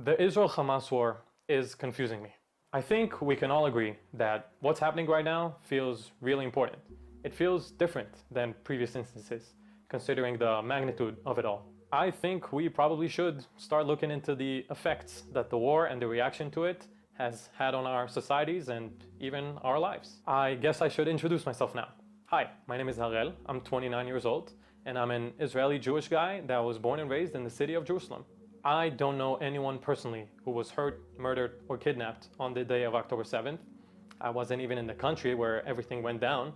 The Israel-Hamas war is confusing me. I think we can all agree that what's happening right now feels really important. It feels different than previous instances, considering the magnitude of it all. I think we probably should start looking into the effects that the war and the reaction to it has had on our societies and even our lives. I guess I should introduce myself now. Hi, my name is Harel, I'm 29 years old, and I'm an Israeli Jewish guy that was born and raised in the city of Jerusalem. I don't know anyone personally who was hurt, murdered, or kidnapped on the day of October 7th. I wasn't even in the country where everything went down.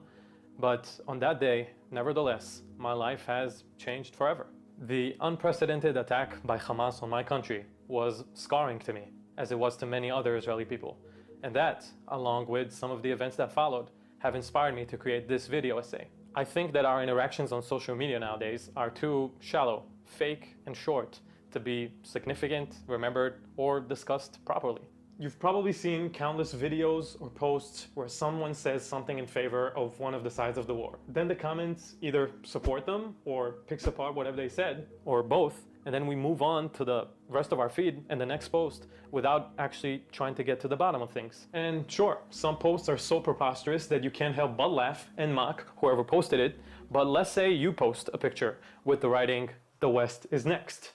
But on that day, nevertheless, my life has changed forever. The unprecedented attack by Hamas on my country was scarring to me, as it was to many other Israeli people. And that, along with some of the events that followed, have inspired me to create this video essay. I think that our interactions on social media nowadays are too shallow, fake, and short to be significant, remembered, or discussed properly. You've probably seen countless videos or posts where someone says something in favor of one of the sides of the war. Then the comments either support them or picks apart whatever they said, or both, and then we move on to the rest of our feed and the next post without actually trying to get to the bottom of things. And sure, some posts are so preposterous that you can't help but laugh and mock whoever posted it, but let's say you post a picture with the writing, "The West is next."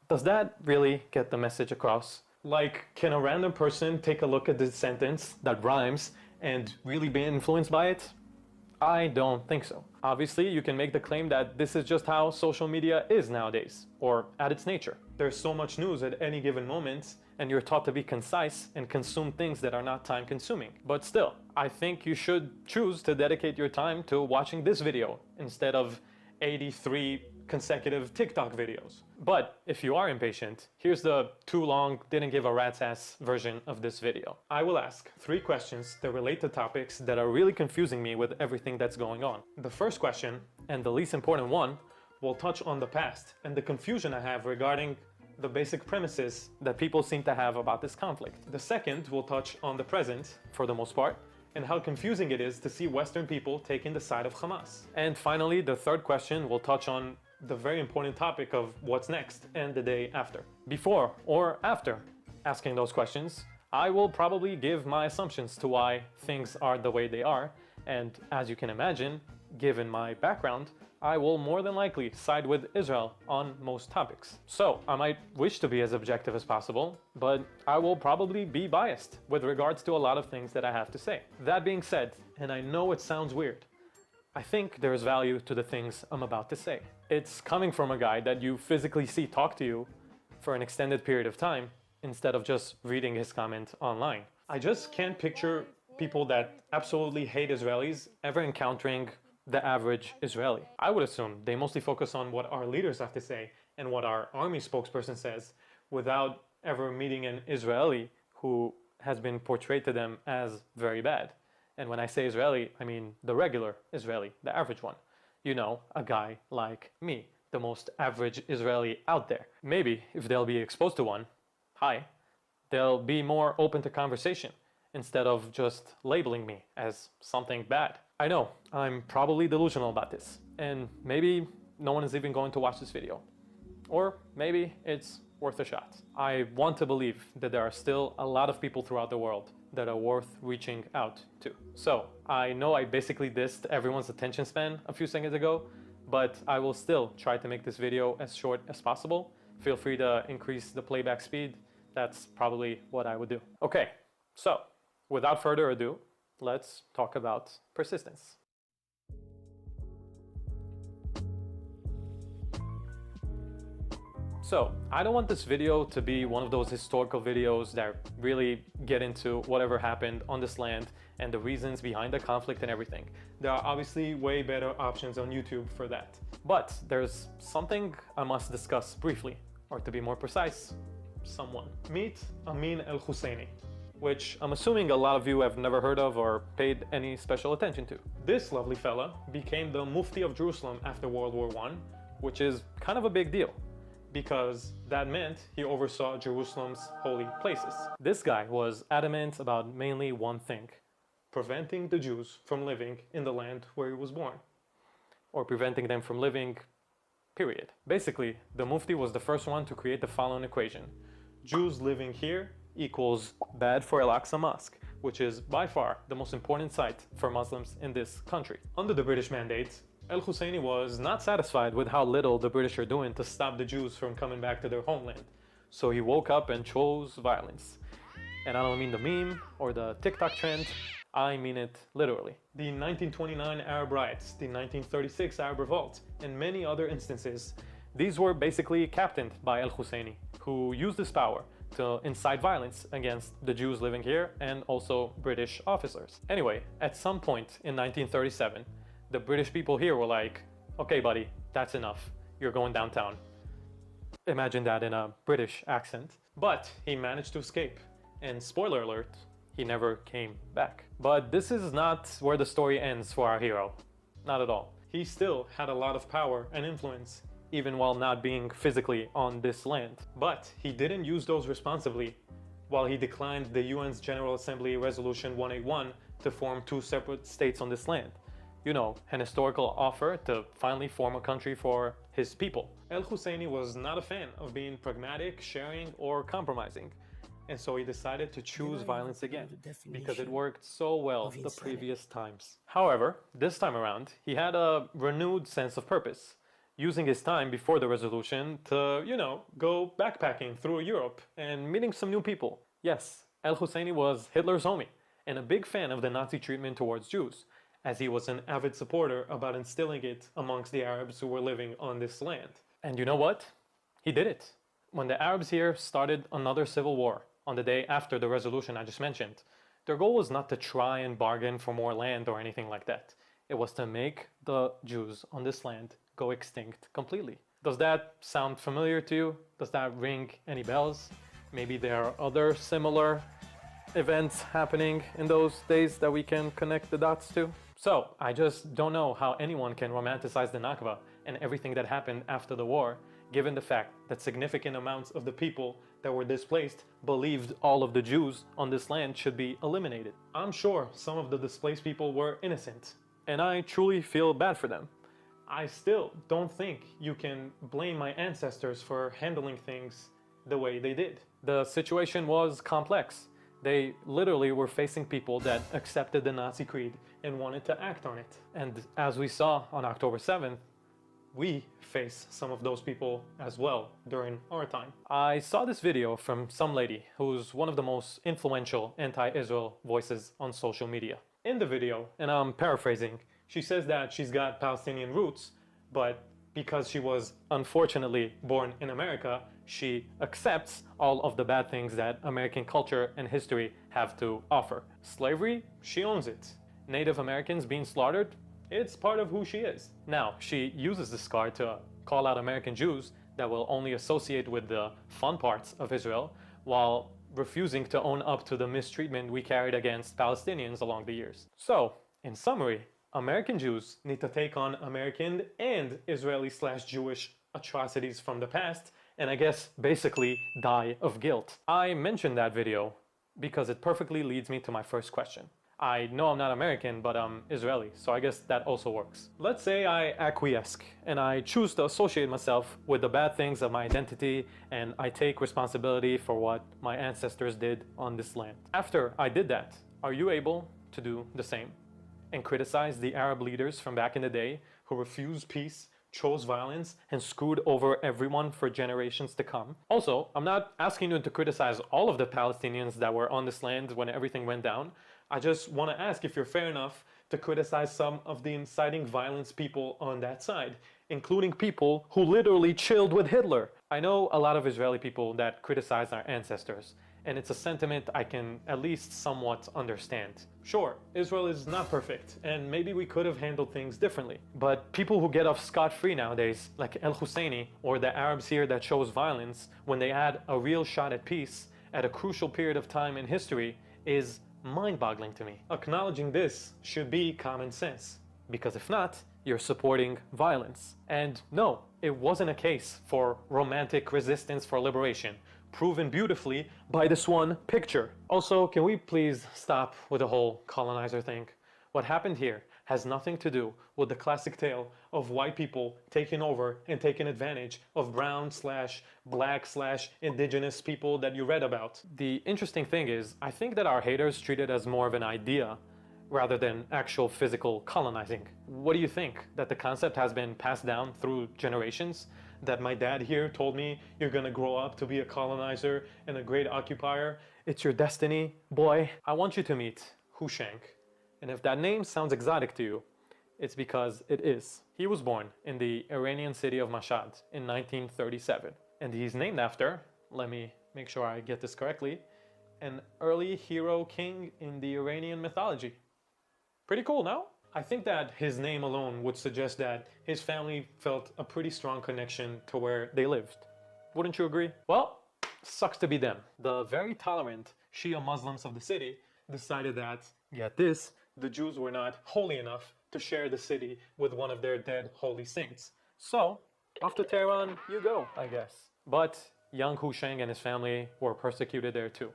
Does that really get the message across? Like, can a random person take a look at this sentence that rhymes and really be influenced by it? I don't think so. Obviously, you can make the claim that this is just how social media is nowadays, or at its nature. There's so much news at any given moment, and you're taught to be concise and consume things that are not time-consuming. But still, I think you should choose to dedicate your time to watching this video instead of 83 consecutive TikTok videos. But if you are impatient, here's the too long, didn't give a rat's ass version of this video. I will ask 3 questions that relate to topics that are really confusing me with everything that's going on. The first question, and the least important one, will touch on the past and the confusion I have regarding the basic premises that people seem to have about this conflict. The second will touch on the present, for the most part, and how confusing it is to see Western people taking the side of Hamas. And finally, the third question will touch on the very important topic of what's next and the day after. Before or after asking those questions, I will probably give my assumptions to why things are the way they are, and as you can imagine, given my background, I will more than likely side with Israel on most topics. So I might wish to be as objective as possible, but I will probably be biased with regards to a lot of things that I have to say. That being said, and I know it sounds weird, I think there is value to the things I'm about to say. It's coming from a guy that you physically see talk to you for an extended period of time instead of just reading his comment online. I just can't picture people that absolutely hate Israelis ever encountering the average Israeli. I would assume they mostly focus on what our leaders have to say and what our army spokesperson says without ever meeting an Israeli who has been portrayed to them as very bad. And when I say Israeli, I mean the regular Israeli, the average one. You know, a guy like me, the most average Israeli out there. Maybe if they'll be exposed to one, hi, they'll be more open to conversation instead of just labeling me as something bad. I know, I'm probably delusional about this, and maybe no one is even going to watch this video. Or maybe it's worth a shot. I want to believe that there are still a lot of people throughout the world that are worth reaching out to. So, I know I basically dissed everyone's attention span a few seconds ago, but I will still try to make this video as short as possible. Feel free to increase the playback speed. That's probably what I would do. Okay, so without further ado, let's talk about persistence. So, I don't want this video to be one of those historical videos that really get into whatever happened on this land and the reasons behind the conflict and everything. There are obviously way better options on YouTube for that. But there's something I must discuss briefly, or to be more precise, someone. Meet Amin al-Husseini, which I'm assuming a lot of you have never heard of or paid any special attention to. This lovely fella became the Mufti of Jerusalem after World War I, which is kind of a big deal, because that meant he oversaw Jerusalem's holy places. This guy was adamant about mainly one thing: preventing the Jews from living in the land where he was born, or preventing them from living, period. Basically, the Mufti was the first one to create the following equation: Jews living here equals bad for Al-Aqsa Mosque, which is by far the most important site for Muslims in this country. Under the British mandate, al-Husseini was not satisfied with how little the British are doing to stop the Jews from coming back to their homeland. So he woke up and chose violence. And I don't mean the meme or the TikTok trend, I mean it literally. The 1929 Arab riots, the 1936 Arab revolt, and many other instances, these were basically captained by al-Husseini, who used his power to incite violence against the Jews living here and also British officers. Anyway, at some point in 1937, the British people here were like, okay buddy, that's enough, you're going downtown. Imagine that in a British accent. But he managed to escape, and spoiler alert, he never came back. But this is not where the story ends for our hero. Not at all. He still had a lot of power and influence, even while not being physically on this land. But he didn't use those responsibly while he declined the UN's General Assembly Resolution 181 to form two separate states on this land. You know, an historical offer to finally form a country for his people. Al-Husseini was not a fan of being pragmatic, sharing, or compromising. And so he decided to choose violence again, because it worked so well the previous times. However, this time around, he had a renewed sense of purpose, using his time before the resolution to, you know, go backpacking through Europe and meeting some new people. Yes, al-Husseini was Hitler's homie, and a big fan of the Nazi treatment towards Jews, as he was an avid supporter about instilling it amongst the Arabs who were living on this land. And you know what? He did it. When the Arabs here started another civil war, on the day after the resolution I just mentioned, their goal was not to try and bargain for more land or anything like that. It was to make the Jews on this land go extinct completely. Does that sound familiar to you? Does that ring any bells? Maybe there are other similar events happening in those days that we can connect the dots to? So, I just don't know how anyone can romanticize the Nakba and everything that happened after the war, given the fact that significant amounts of the people that were displaced believed all of the Jews on this land should be eliminated. I'm sure some of the displaced people were innocent, and I truly feel bad for them. I still don't think you can blame my ancestors for handling things the way they did. The situation was complex. They literally were facing people that accepted the Nazi creed and wanted to act on it. And as we saw on October 7th, we face some of those people as well during our time. I saw this video from some lady who's one of the most influential anti-Israel voices on social media. In the video, and I'm paraphrasing, she says that she's got Palestinian roots, but because she was unfortunately born in America, she accepts all of the bad things that American culture and history have to offer. Slavery, she owns it. Native Americans being slaughtered, it's part of who she is. Now, she uses this card to call out American Jews that will only associate with the fun parts of Israel, while refusing to own up to the mistreatment we carried against Palestinians along the years. So, in summary, American Jews need to take on American and Israeli/Jewish atrocities from the past, and I guess basically die of guilt. I mentioned that video because it perfectly leads me to my first question. I know I'm not American, but I'm Israeli, so I guess that also works. Let's say I acquiesce and I choose to associate myself with the bad things of my identity, and I take responsibility for what my ancestors did on this land. After I did that, are you able to do the same and criticize the Arab leaders from back in the day who refused peace, chose violence, and screwed over everyone for generations to come? Also, I'm not asking you to criticize all of the Palestinians that were on this land when everything went down. I just want to ask if you're fair enough to criticize some of the inciting violence people on that side, including people who literally chilled with Hitler. I know a lot of Israeli people that criticize our ancestors, and it's a sentiment I can at least somewhat understand. Sure, Israel is not perfect, and maybe we could have handled things differently. But people who get off scot-free nowadays, like al-Husseini or the Arabs here that chose violence when they had a real shot at peace at a crucial period of time in history, is mind-boggling to me. Acknowledging this should be common sense, because if not, you're supporting violence. And no, it wasn't a case for romantic resistance for liberation, proven beautifully by this one picture. Also, can we please stop with the whole colonizer thing? What happened here has nothing to do with the classic tale of white people taking over and taking advantage of brown slash black slash indigenous people that you read about. The interesting thing is, I think that our haters treat it as more of an idea rather than actual physical colonizing. What do you think? That the concept has been passed down through generations? That my dad here told me, you're gonna grow up to be a colonizer and a great occupier? It's your destiny, boy. I want you to meet Hushank. And if that name sounds exotic to you, it's because it is. He was born in the Iranian city of Mashhad in 1937. And he's named after, let me make sure I get this correctly, an early hero king in the Iranian mythology. Pretty cool, no? I think that his name alone would suggest that his family felt a pretty strong connection to where they lived. Wouldn't you agree? Well, sucks to be them. The very tolerant Shia Muslims of the city decided that, get this, the Jews were not holy enough to share the city with one of their dead holy saints. So, off to Tehran you go, I guess. But young Hushank and his family were persecuted there too,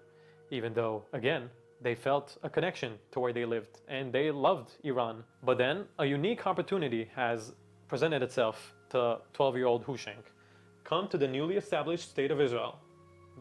even though, again, they felt a connection to where they lived and they loved Iran. But then a unique opportunity has presented itself to 12-year-old Hushank. Come to the newly established state of Israel,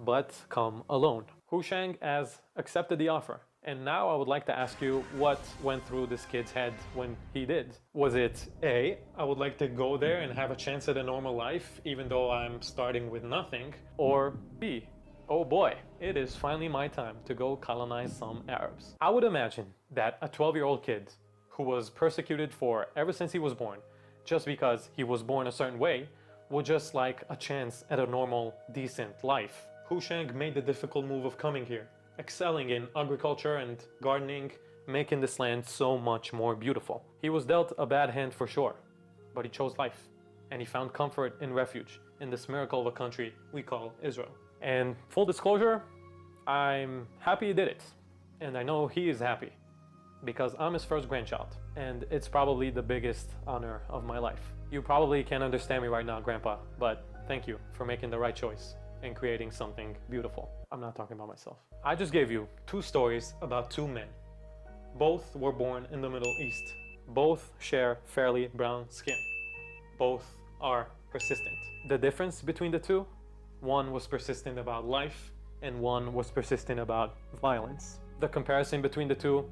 but come alone. Hushank has accepted the offer. And now I would like to ask you what went through this kid's head when he did. Was it A, I would like to go there and have a chance at a normal life even though I'm starting with nothing? Or B, oh boy, it is finally my time to go colonize some Arabs. I would imagine that a 12-year-old kid who was persecuted for ever since he was born, just because he was born a certain way, would just like a chance at a normal, decent life. Hushank made the difficult move of coming here, excelling in agriculture and gardening, making this land so much more beautiful. He was dealt a bad hand for sure, but he chose life, and he found comfort in refuge in this miracle of a country we call Israel. And full disclosure, I'm happy he did it, and I know he is happy, because I'm his first grandchild, and it's probably the biggest honor of my life. You probably can't understand me right now, Grandpa, but thank you for making the right choice and creating something beautiful. I'm not talking about myself. I just gave you two stories about two men. Both were born in the Middle East. Both share fairly brown skin. Both are persistent. The difference between the two? One was persistent about life, and one was persistent about violence. The comparison between the two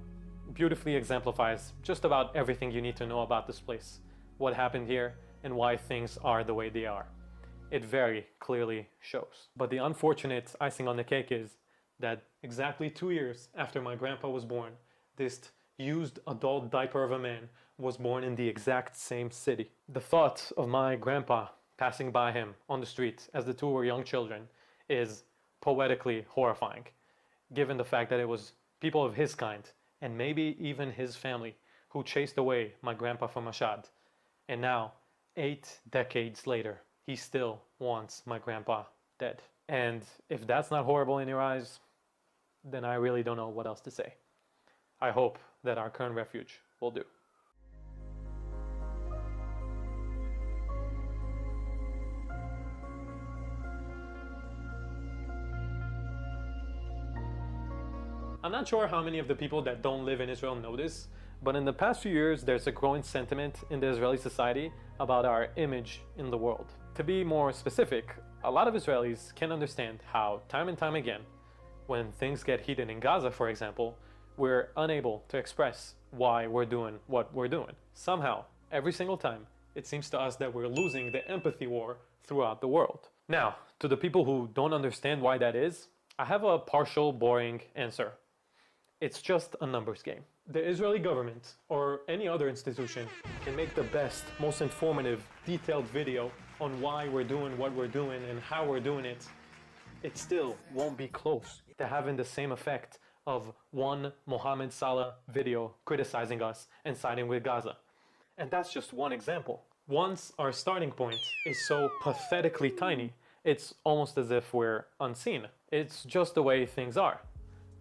beautifully exemplifies just about everything you need to know about this place, what happened here, and why things are the way they are. It very clearly shows. But the unfortunate icing on the cake is that exactly 2 years after my grandpa was born, this used adult diaper of a man was born in the exact same city. The thought of my grandpa passing by him on the street as the two were young children is poetically horrifying, given the fact that it was people of his kind, and maybe even his family, who chased away my grandpa from Mashhad. And now, 8 decades later, he still wants my grandpa dead. And if that's not horrible in your eyes, then I really don't know what else to say. I hope that our current refuge will do. I'm not sure how many of the people that don't live in Israel know this, but in the past few years there's a growing sentiment in the Israeli society about our image in the world. To be more specific, a lot of Israelis can understand how time and time again, when things get heated in Gaza, for example, we're unable to express why we're doing what we're doing. Somehow, every single time, it seems to us that we're losing the empathy war throughout the world. Now, to the people who don't understand why that is, I have a partial, boring answer. It's just a numbers game. The Israeli government, or any other institution, can make the best, most informative, detailed video on why we're doing what we're doing and how we're doing it. It still won't be close to having the same effect of one Mohammed Salah video criticizing us and siding with Gaza. And that's just one example. Once our starting point is so pathetically tiny, it's almost as if we're unseen. It's just the way things are.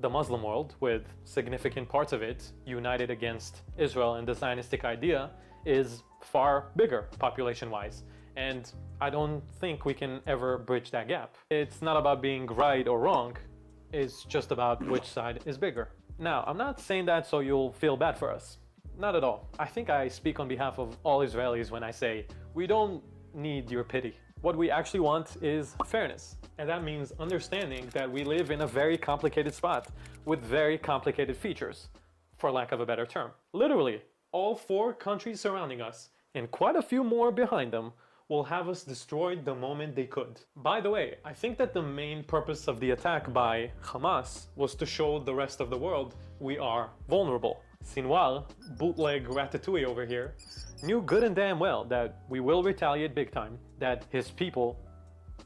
The Muslim world, with significant parts of it united against Israel and the Zionistic idea, is far bigger population-wise. And I don't think we can ever bridge that gap. It's not about being right or wrong, it's just about which side is bigger. Now, I'm not saying that so you'll feel bad for us, not at all. I think I speak on behalf of all Israelis when I say we don't need your pity. What we actually want is fairness. And that means understanding that we live in a very complicated spot with very complicated features, for lack of a better term. Literally, all 4 countries surrounding us, and quite a few more behind them, will have us destroyed the moment they could. By the way, I think that the main purpose of the attack by Hamas was to show the rest of the world we are vulnerable. Sinwar, bootleg Ratatouille over here, knew good and damn well that we will retaliate big time, that his people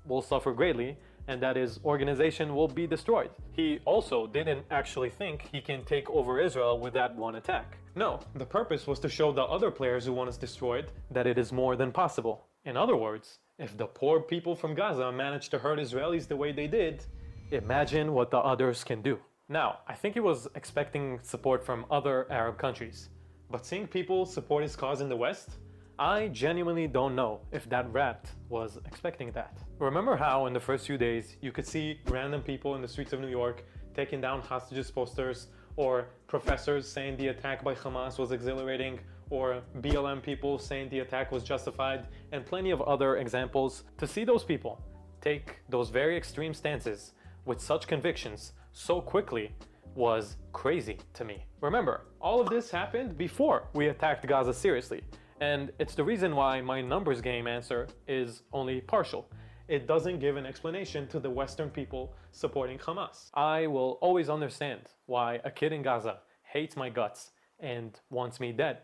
will suffer greatly, and that his organization will be destroyed. He also didn't actually think he can take over Israel with that one attack. No, the purpose was to show the other players who want us destroyed that it is more than possible. In other words, if the poor people from Gaza managed to hurt Israelis the way they did, imagine what the others can do. Now, I think he was expecting support from other Arab countries, but seeing people support his cause in the West, I genuinely don't know if that rat was expecting that. Remember how in the first few days you could see random people in the streets of New York taking down hostages posters, or professors saying the attack by Hamas was exhilarating, or BLM people saying the attack was justified, and plenty of other examples. To see those people take those very extreme stances with such convictions so quickly was crazy to me. Remember, all of this happened before we attacked Gaza seriously, and it's the reason why my numbers game answer is only partial. It doesn't give an explanation to the Western people supporting Hamas. I will always understand why a kid in Gaza hates my guts and wants me dead.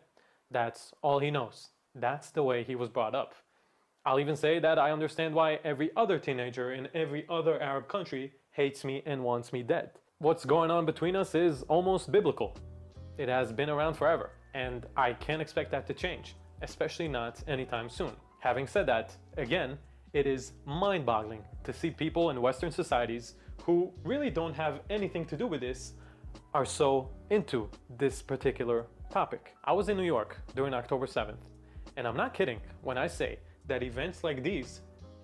That's all he knows. That's the way he was brought up. I'll even say that I understand why every other teenager in every other Arab country hates me and wants me dead. What's going on between us is almost biblical. It has been around forever, and I can't expect that to change, especially not anytime soon. Having said that, again, it is mind-boggling to see people in Western societies who really don't have anything to do with this are so into this particular topic. I was in New York during October 7th, and I'm not kidding when I say that events like these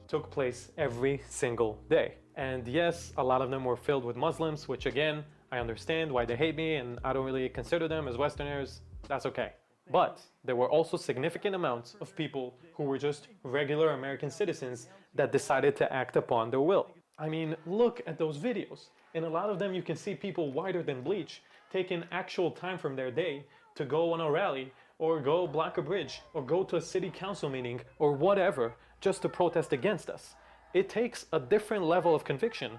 took place every single day. And yes, a lot of them were filled with Muslims, which again, I understand why they hate me, and I don't really consider them as Westerners. That's okay. But there were also significant amounts of people who were just regular American citizens that decided to act upon their will. I mean, look at those videos. In a lot of them you can see people whiter than bleach taking actual time from their day to go on a rally, or go block a bridge, or go to a city council meeting, or whatever, just to protest against us. It takes a different level of conviction.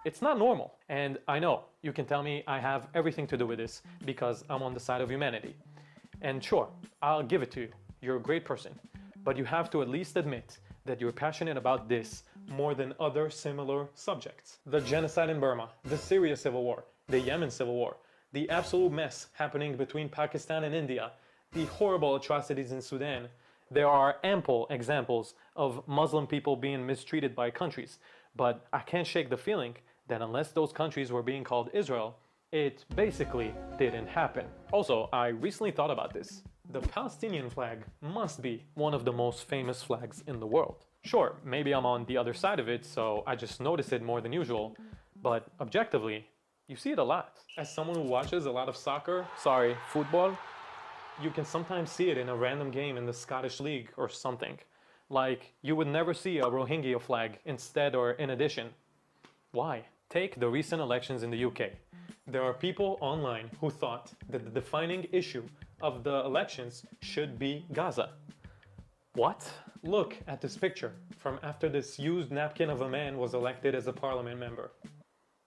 It's not normal. And I know, you can tell me I have everything to do with this because I'm on the side of humanity. And sure, I'll give it to you. You're a great person. But you have to at least admit that you're passionate about this more than other similar subjects. The genocide in Burma, the Syria civil war, the Yemen civil war, the absolute mess happening between Pakistan and India, the horrible atrocities in Sudan. There are ample examples of Muslim people being mistreated by countries, but I can't shake the feeling that unless those countries were being called Israel, it basically didn't happen. Also, I recently thought about this. The Palestinian flag must be one of the most famous flags in the world. Sure, maybe I'm on the other side of it, so I just notice it more than usual, but objectively, you see it a lot. As someone who watches a lot of football, you can sometimes see it in a random game in the Scottish League or something. Like, you would never see a Rohingya flag instead or in addition. Why? Take the recent elections in the UK. There are people online who thought that the defining issue of the elections should be Gaza. What? Look at this picture from after this used napkin of a man was elected as a parliament member.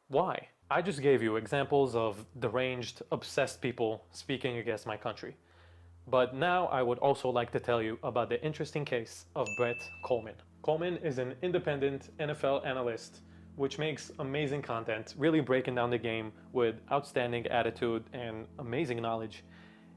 Why? I just gave you examples of deranged, obsessed people speaking against my country. But now I would also like to tell you about the interesting case of Brett Kollmann. Kollmann is an independent NFL analyst which makes amazing content, really breaking down the game with outstanding attitude and amazing knowledge.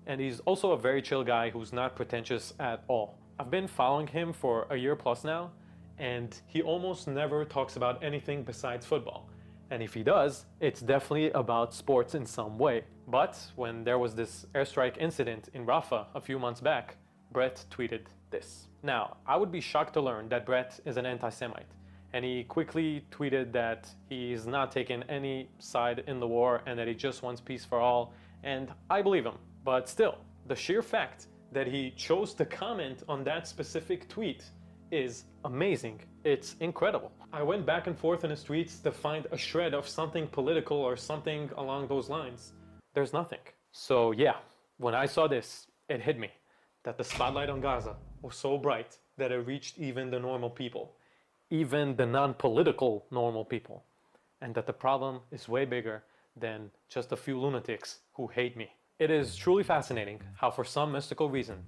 And he's also a very chill guy who's not pretentious at all. I've been following him for a year plus now, and he almost never talks about anything besides football. And if he does, it's definitely about sports in some way. But when there was this airstrike incident in Rafah a few months back, Brett tweeted this. Now, I would be shocked to learn that Brett is an anti-Semite. And he quickly tweeted that he's not taking any side in the war and that he just wants peace for all. And I believe him. But still, The sheer fact that he chose to comment on that specific tweet is amazing. It's incredible. I went back and forth in his tweets to find a shred of something political or something along those lines. There's nothing. So yeah, when I saw this, it hit me that the spotlight on Gaza was so bright that it reached even the normal people, even the non-political normal people, and that the problem is way bigger than just a few lunatics who hate me. It is truly fascinating how, for some mystical reason,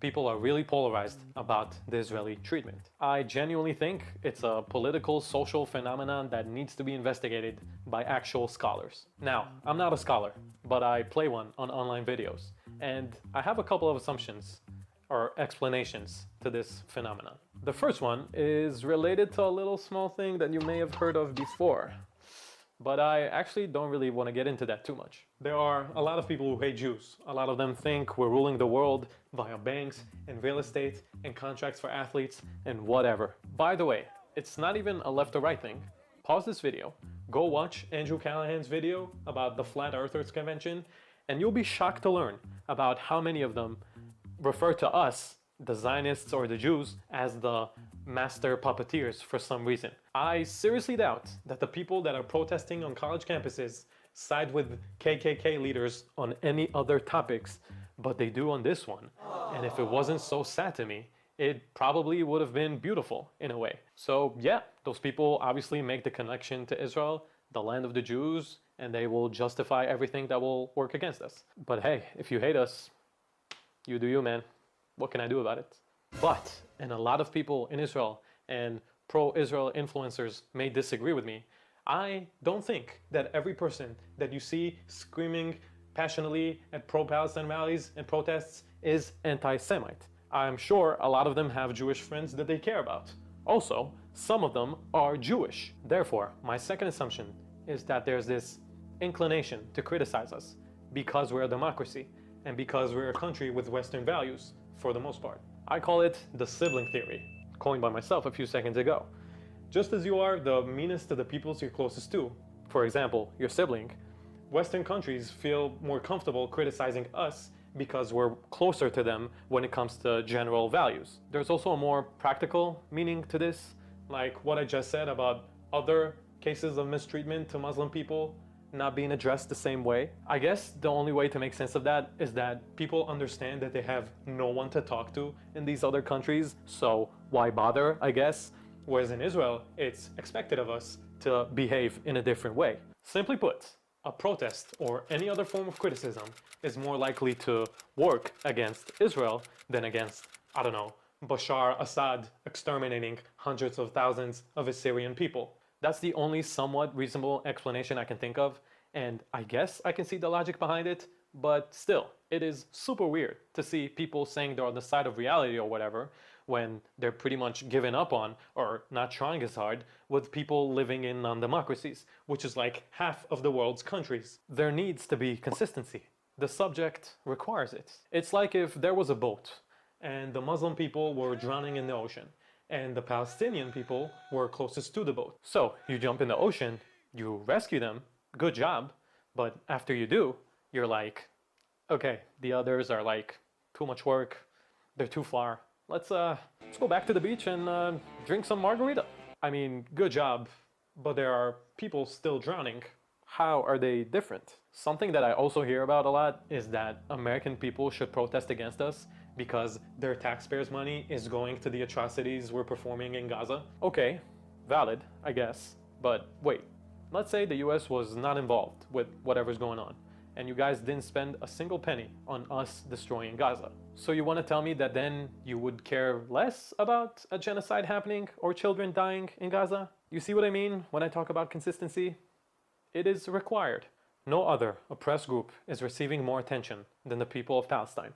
people are really polarized about the Israeli treatment. I genuinely think it's a political, social phenomenon that needs to be investigated by actual scholars. Now, I'm not a scholar, but I play one on online videos, and I have a couple of assumptions or explanations to this phenomenon. The first one is related to a little small thing that you may have heard of before, but I actually don't really want to get into that too much. There are a lot of people who hate Jews. A lot of them think we're ruling the world via banks and real estate and contracts for athletes and whatever. By the way, it's not even a left or right thing. Pause this video, go watch Andrew Callahan's video about the Flat Earthers Convention, and you'll be shocked to learn about how many of them refer to us, the Zionists or the Jews, as the master puppeteers for some reason. I seriously doubt that the people that are protesting on college campuses side with KKK leaders on any other topics, but they do on this one. And if it wasn't so sad to me, it probably would have been beautiful in a way. So yeah, those people obviously make the connection to Israel, the land of the Jews, and they will justify everything that will work against us. But hey, if you hate us, you do you, man. What can I do about it? But, and a lot of people in Israel and pro-Israel influencers may disagree with me, I don't think that every person that you see screaming passionately at pro-Palestine rallies and protests is anti-Semite. I'm sure a lot of them have Jewish friends that they care about. Also, some of them are Jewish. Therefore, my second assumption is that there's this inclination to criticize us because we're a democracy and because we're a country with Western values, for the most part. I call it the sibling theory, coined by myself a few seconds ago. Just as you are the meanest to the peoples you're closest to, for example, your sibling, Western countries feel more comfortable criticizing us because we're closer to them when it comes to general values. There's also a more practical meaning to this, like what I just said about other cases of mistreatment to Muslim people not being addressed the same way. I guess the only way to make sense of that is that people understand that they have no one to talk to in these other countries, so why bother, I guess? Whereas in Israel, it's expected of us to behave in a different way. Simply put, a protest or any other form of criticism is more likely to work against Israel than against, I don't know, Bashar Assad exterminating hundreds of thousands of Assyrian people. That's the only somewhat reasonable explanation I can think of, and I guess I can see the logic behind it, but still, it is super weird to see people saying they're on the side of reality or whatever when they're pretty much giving up on or not trying as hard with people living in non-democracies, which is like half of the world's countries. There needs to be consistency. The subject requires it. It's like if there was a boat and the Muslim people were drowning in the ocean, and the Palestinian people were closest to the boat. So you jump in the ocean, you rescue them, good job, but after you do, you're like, okay, the others are like, too much work, they're too far. Let's go back to the beach and drink some margarita. I mean, good job, but there are people still drowning. How are they different? Something that I also hear about a lot is that American people should protest against us because their taxpayers' money is going to the atrocities we're performing in Gaza. Okay, valid, I guess. But wait, let's say the US was not involved with whatever's going on, and you guys didn't spend a single penny on us destroying Gaza. So you want to tell me that then you would care less about a genocide happening or children dying in Gaza? You see what I mean when I talk about consistency? It is required. No other oppressed group is receiving more attention than the people of Palestine,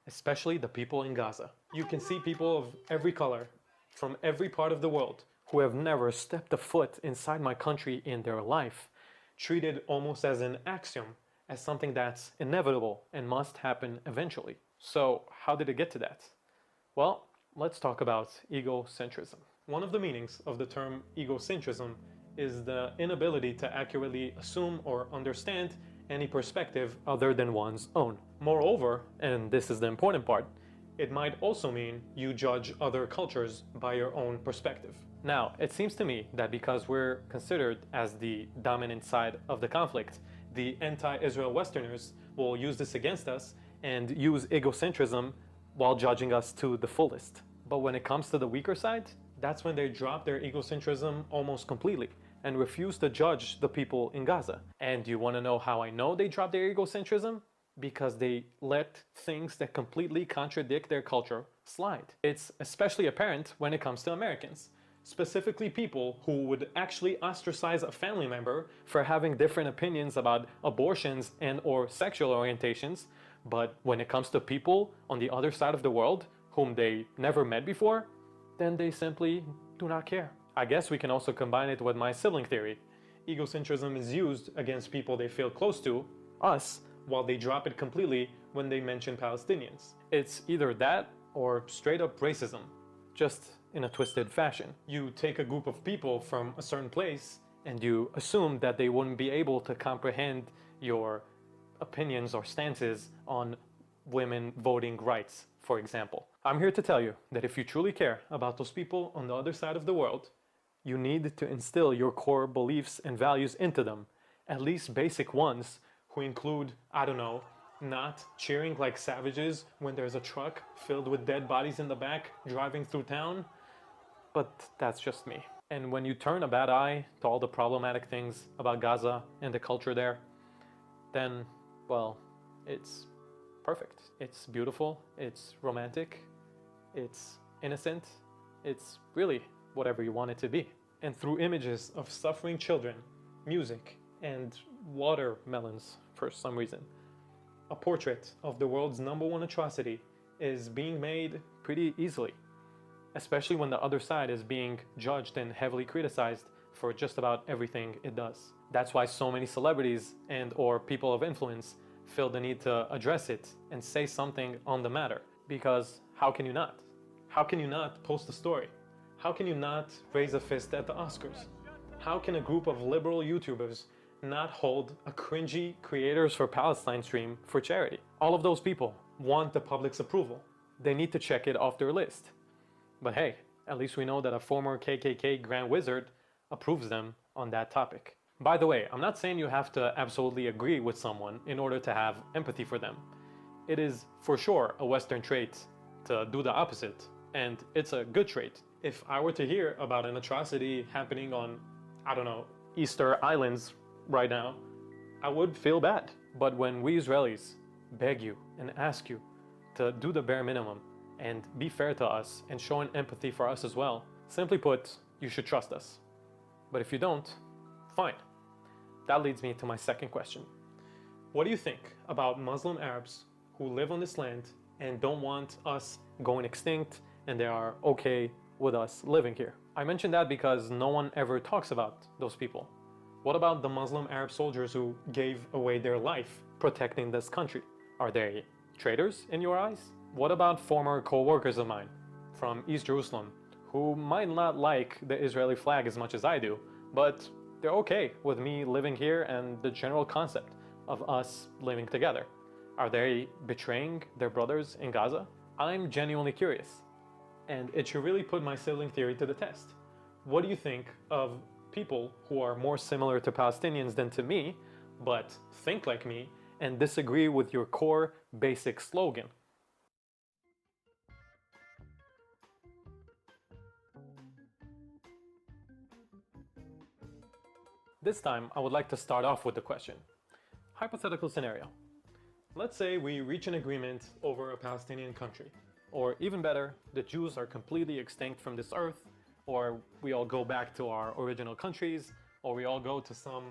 especially the people in Gaza. You can see people of every color, from every part of the world, who have never stepped a foot inside my country in their life, treated almost as an axiom, as something that's inevitable and must happen eventually. So how did it get to that? Well, let's talk about egocentrism. One of the meanings of the term egocentrism is the inability to accurately assume or understand any perspective other than one's own. Moreover, and this is the important part, it might also mean you judge other cultures by your own perspective. Now, it seems to me that because we're considered as the dominant side of the conflict, the anti-Israel Westerners will use this against us and use egocentrism while judging us to the fullest. But when it comes to the weaker side, that's when they drop their egocentrism almost completely and refuse to judge the people in Gaza. And you want to know how I know they drop their egocentrism? Because they let things that completely contradict their culture slide. It's especially apparent when it comes to Americans, specifically people who would actually ostracize a family member for having different opinions about abortions and or sexual orientations, but when it comes to people on the other side of the world whom they never met before, then they simply do not care. I guess we can also combine it with my sibling theory. Egocentrism is used against people they feel close to, us, while they drop it completely when they mention Palestinians. It's either that or straight up racism, just in a twisted fashion. You take a group of people from a certain place and you assume that they wouldn't be able to comprehend your opinions or stances on women voting rights, for example. I'm here to tell you that if you truly care about those people on the other side of the world, you need to instill your core beliefs and values into them, at least basic ones, who include, I don't know, not cheering like savages when there's a truck filled with dead bodies in the back driving through town. But that's just me. And when you turn a bad eye to all the problematic things about Gaza and the culture there, then, well, it's perfect. It's beautiful, it's romantic, it's innocent, it's really whatever you want it to be. And through images of suffering children, music, and watermelons for some reason, a portrait of the world's #1 atrocity is being made pretty easily, especially when the other side is being judged and heavily criticized for just about everything it does. That's why so many celebrities and or people of influence feel the need to address it and say something on the matter. Because how can you not? How can you not post a story? How can you not raise a fist at the Oscars? How can a group of liberal YouTubers not hold a cringy Creators for Palestine stream for charity? All of those people want the public's approval. They need to check it off their list. But hey, at least we know that a former KKK Grand Wizard approves them on that topic. By the way, I'm not saying you have to absolutely agree with someone in order to have empathy for them. It is for sure a Western trait to do the opposite, and it's a good trait. If I were to hear about an atrocity happening on, I don't know, Easter Islands right now, I would feel bad. But when we Israelis beg you and ask you to do the bare minimum and be fair to us and show an empathy for us as well, simply put, you should trust us. But if you don't, fine. That leads me to my second question. What do you think about Muslim Arabs who live on this land and don't want us going extinct and they are okay with us living here? I mention that because no one ever talks about those people. What about the Muslim Arab soldiers who gave away their life protecting this country? Are they traitors in your eyes? What about former co-workers of mine from East Jerusalem who might not like the Israeli flag as much as I do, but they're okay with me living here and the general concept of us living together? Are they betraying their brothers in Gaza? I'm genuinely curious, and it should really put my sibling theory to the test. What do you think of people who are more similar to Palestinians than to me, but think like me and disagree with your core basic slogan? This time, I would like to start off with the question. Hypothetical scenario. Let's say we reach an agreement over a Palestinian country. Or even better, the Jews are completely extinct from this earth, or we all go back to our original countries, or we all go to some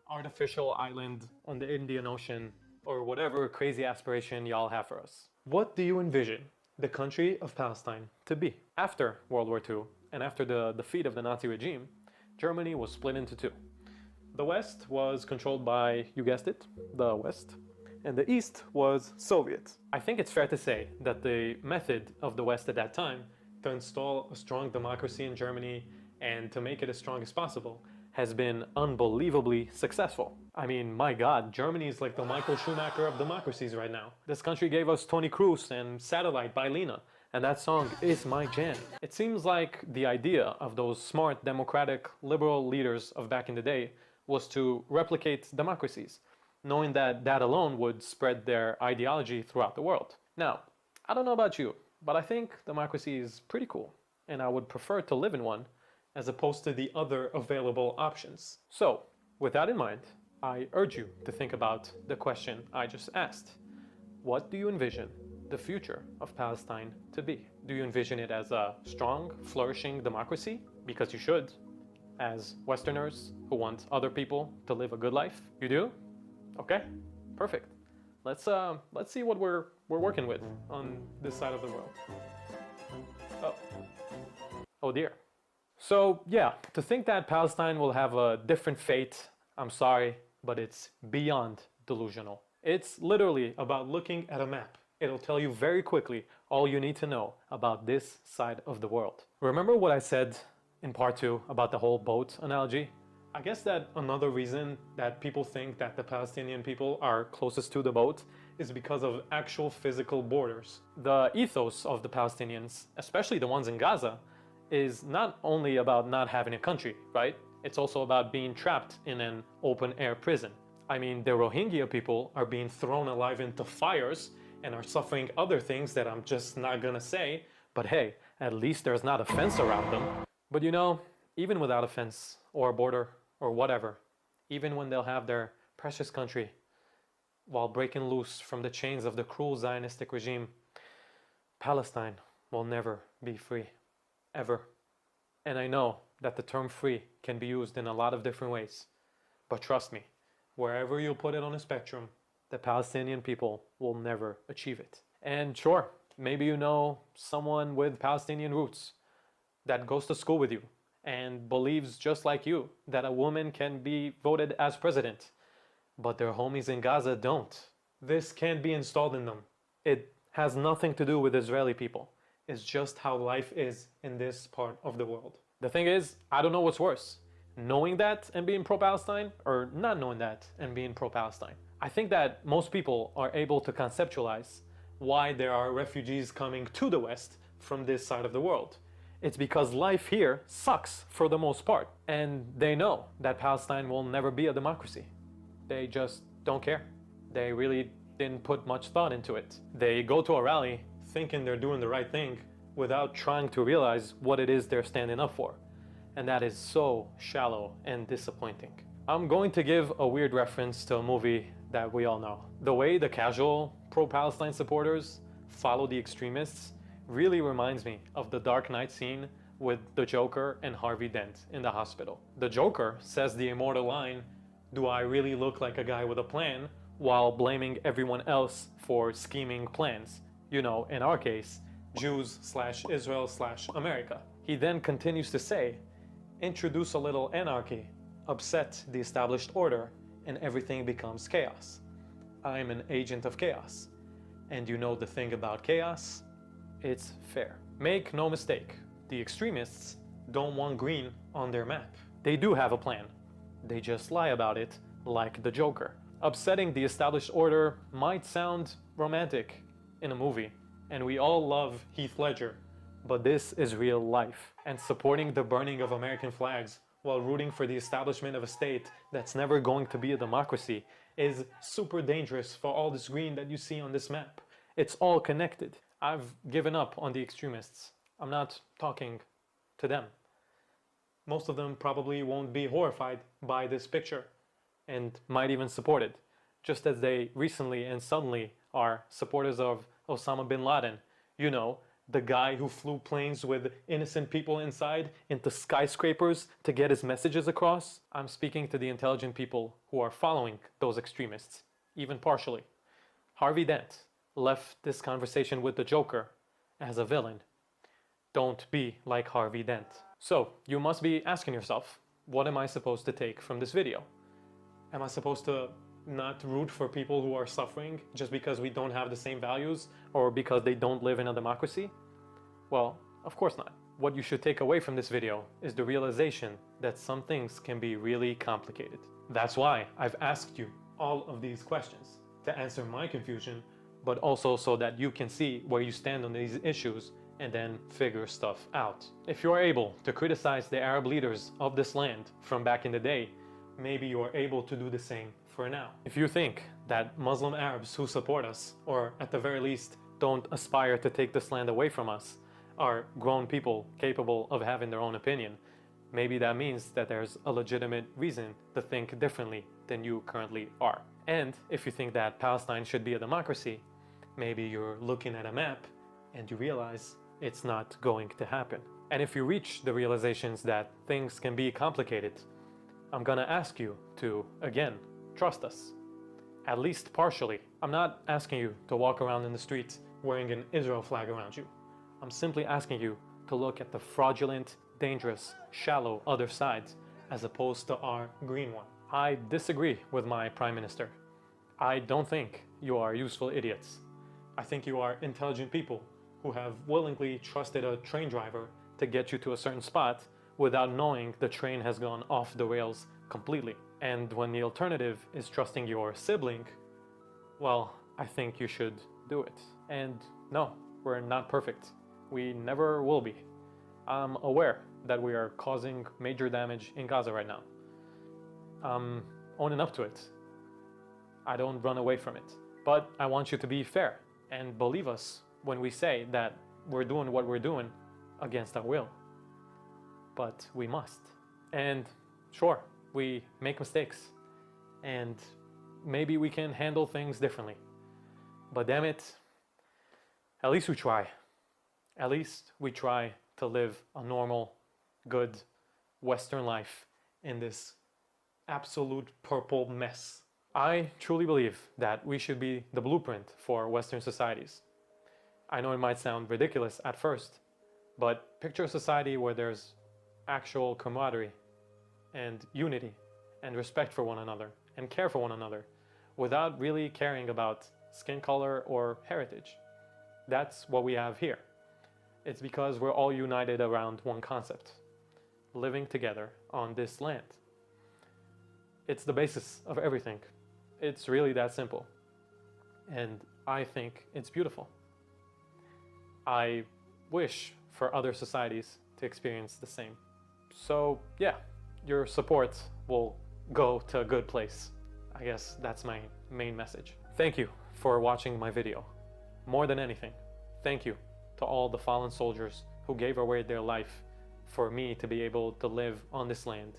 artificial island on the Indian Ocean, or whatever crazy aspiration y'all have for us. What do you envision the country of Palestine to be? After World War II, and after the defeat of the Nazi regime, Germany was split into two. The West was controlled by, you guessed it, the West, and the East was Soviet. I think it's fair to say that the method of the West at that time to install a strong democracy in Germany and to make it as strong as possible has been unbelievably successful. I mean, my God, Germany is like the Michael Schumacher of democracies right now. This country gave us Tony Cruz and Satellite by Lena, and that song is my jam. It seems like the idea of those smart, democratic, liberal leaders of back in the day was to replicate democracies, knowing that that alone would spread their ideology throughout the world. Now, I don't know about you, but I think democracy is pretty cool, and I would prefer to live in one as opposed to the other available options. So, with that in mind, I urge you to think about the question I just asked. What do you envision the future of Palestine to be? Do you envision it as a strong, flourishing democracy? Because you should, as Westerners who want other people to live a good life. You do? Okay, perfect. Let's see what we're working with on this side of the world. Oh dear. So yeah, to think that Palestine will have a different fate, I'm sorry, but it's beyond delusional. It's literally about looking at a map. It'll tell you very quickly all you need to know about this side of the world. Remember what I said in part 2 about the whole boat analogy? I guess that another reason that people think that the Palestinian people are closest to the boat is because of actual physical borders. The ethos of the Palestinians, especially the ones in Gaza, is not only about not having a country, right? It's also about being trapped in an open-air prison. I mean, the Rohingya people are being thrown alive into fires and are suffering other things that I'm just not gonna say, but hey, at least there's not a fence around them. But you know, even without a fence or a border or whatever, even when they'll have their precious country while breaking loose from the chains of the cruel Zionistic regime, Palestine will never be free, ever. And I know that the term free can be used in a lot of different ways, but trust me, wherever you put it on a spectrum, the Palestinian people will never achieve it. And sure, maybe you know someone with Palestinian roots that goes to school with you and believes just like you that a woman can be voted as president, but their homies in Gaza don't. This can't be installed in them. It has nothing to do with Israeli people. It's just how life is in this part of the world. The thing is, I don't know what's worse, knowing that and being pro-Palestine, or not knowing that and being pro-Palestine. I think that most people are able to conceptualize why there are refugees coming to the West from this side of the world. It's because life here sucks for the most part, and they know that Palestine will never be a democracy. They just don't care. They really didn't put much thought into it. They go to a rally thinking they're doing the right thing without trying to realize what it is they're standing up for. And that is so shallow and disappointing. I'm going to give a weird reference to a movie that we all know. The way the casual pro-Palestine supporters follow the extremists really reminds me of the Dark Knight scene with the Joker and Harvey Dent in the hospital. The Joker says the immortal line, "Do I really look like a guy with a plan?" while blaming everyone else for scheming plans. You know, in our case, Jews/Israel/America. He then continues to say, "Introduce a little anarchy, upset the established order, and everything becomes chaos. I'm an agent of chaos. And you know the thing about chaos? It's fair." Make no mistake, the extremists don't want green on their map. They do have a plan. They just lie about it like the Joker. Upsetting the established order might sound romantic in a movie, and we all love Heath Ledger, but this is real life. And supporting the burning of American flags while rooting for the establishment of a state that's never going to be a democracy is super dangerous for all this green that you see on this map. It's all connected. I've given up on the extremists. I'm not talking to them. Most of them probably won't be horrified by this picture and might even support it, just as they recently and suddenly are supporters of Osama bin Laden. You know, the guy who flew planes with innocent people inside into skyscrapers to get his messages across. I'm speaking to the intelligent people who are following those extremists, even partially. Harvey Dent left this conversation with the Joker as a villain. Don't be like Harvey Dent. So, you must be asking yourself, what am I supposed to take from this video? Am I supposed to not root for people who are suffering just because we don't have the same values or because they don't live in a democracy? Well, of course not. what you should take away from this video is the realization that some things can be really complicated. That's why I've asked you all of these questions, to answer my confusion, but also so that you can see where you stand on these issues and then figure stuff out. If you are able to criticize the Arab leaders of this land from back in the day, maybe you are able to do the same for now. If you think that Muslim Arabs who support us, or at the very least don't aspire to take this land away from us, are grown people capable of having their own opinion, maybe that means that there's a legitimate reason to think differently than you currently are. And if you think that Palestine should be a democracy, maybe you're looking at a map and you realize it's not going to happen. And if you reach the realizations that things can be complicated, I'm gonna ask you to, again, trust us. At least partially. I'm not asking you to walk around in the streets wearing an Israel flag around you. I'm simply asking you to look at the fraudulent, dangerous, shallow other sides as opposed to our green one. I disagree with my Prime Minister. I don't think you are useful idiots. I think you are intelligent people who have willingly trusted a train driver to get you to a certain spot without knowing the train has gone off the rails completely. And when the alternative is trusting your sibling, well, I think you should do it. And no, we're not perfect. We never will be. I'm aware that we are causing major damage in Gaza right now. I'm owning up to it. I don't run away from it. But I want you to be fair and believe us when we say that we're doing what we're doing against our will. But we must. And sure, we make mistakes. And maybe we can handle things differently. But damn it, at least we try. At least we try to live a normal, good, Western life in this absolute purple mess. I truly believe that we should be the blueprint for Western societies. I know it might sound ridiculous at first, but picture a society where there's actual camaraderie and unity and respect for one another and care for one another without really caring about skin color or heritage. That's what we have here. It's because we're all united around one concept: living together on this land. It's the basis of everything. It's really that simple. And I think it's beautiful. I wish for other societies to experience the same. So yeah, your support will go to a good place. I guess that's my main message. Thank you for watching my video. More than anything, thank you to all the fallen soldiers who gave away their life for me to be able to live on this land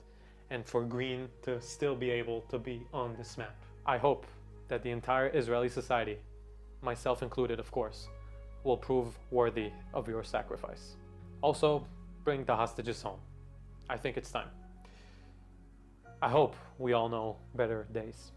and for green to still be able to be on this map. I hope that the entire Israeli society, myself included of course, will prove worthy of your sacrifice. Also, bring the hostages home. I think it's time. I hope we all know better days.